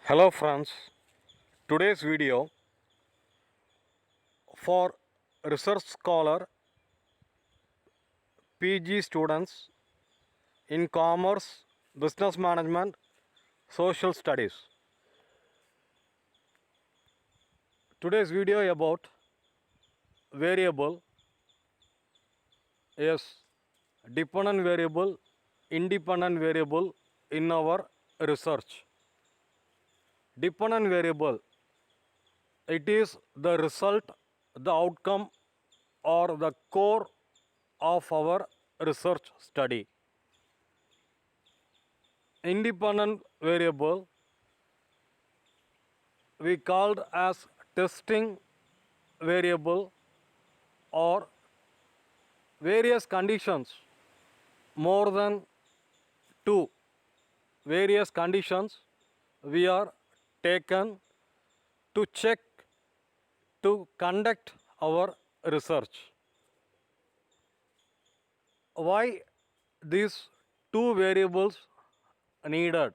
Hello friends, today's video for research scholar PG students in commerce, business management, social studies. Today's video about variable is dependent variable, independent variable in our research. Dependent variable, it is the result, the outcome or the core of our research study. Independent variable we called as testing variable or various conditions more than two various conditions we are taken to check to conduct our research. Why these two variables needed?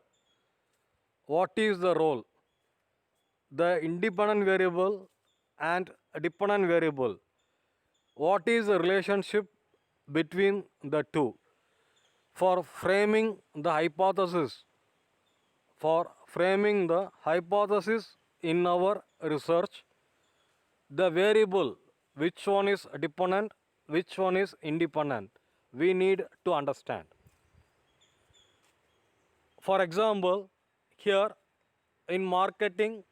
What is the role? The independent variable and dependent variable. What is the relationship between the two? For framing the hypothesis, in our research, the variable, which one is dependent, which one is independent, we need to understand. For example, here in marketing,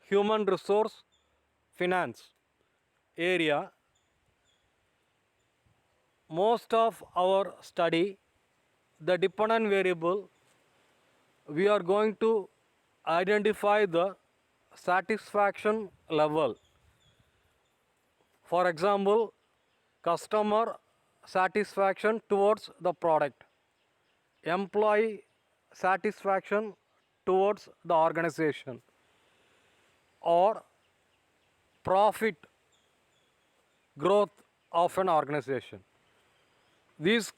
human resource, finance area, most of our study, the dependent variable, we are going to identify the satisfaction level. For example, customer satisfaction towards the product, employee satisfaction towards the organization, or profit growth of an organization. These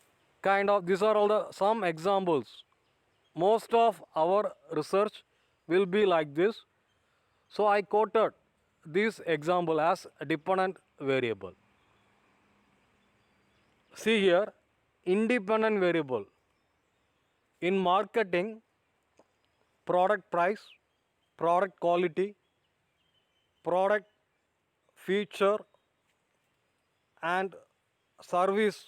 are all the some examples. Most of our research will be like this. So I quoted this example as a dependent variable. See here, independent variable. In marketing, product price, product quality, product feature and service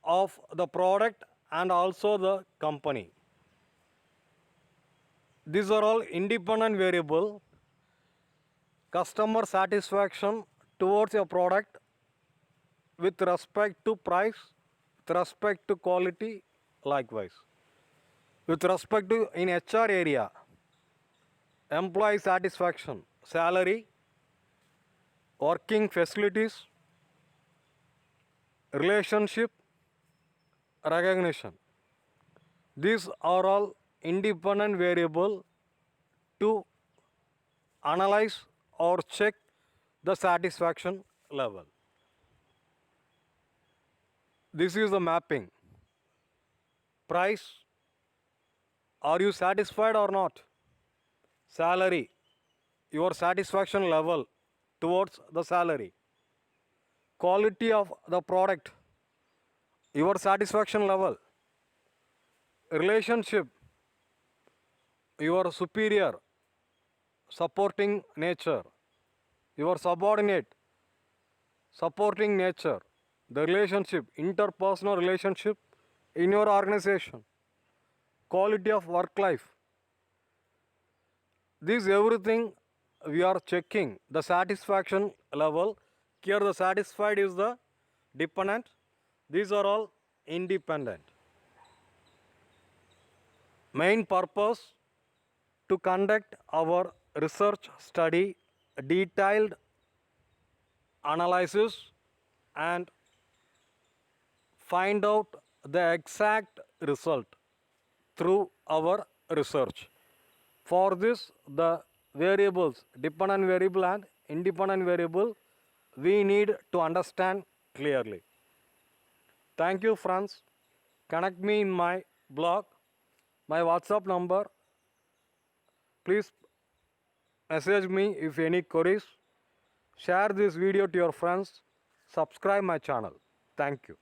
of the product and also the company. These are all independent variable. Customer satisfaction towards your product with respect to price, with respect to quality, likewise. With respect to in HR area, employee satisfaction, salary, working facilities, relationship, recognition. These are all independent variable to analyze or check the satisfaction level. This is the mapping. Price, are you satisfied or not? Salary, your satisfaction level towards the salary. Quality of the product, your satisfaction level. Relationship, your superior, supporting nature, your subordinate, supporting nature, the relationship, interpersonal relationship in your organization, quality of work life. This everything we are checking the satisfaction level. Here the satisfied is the dependent. These are all independent. Main purpose to conduct our research study, detailed analysis and find out the exact result through our research. For this, the variables, dependent variable and independent variable, we need to understand clearly. Thank you friends. Connect me in my blog. My WhatsApp number Please message me if any queries. Share this video to your friends. Subscribe my channel. Thank you.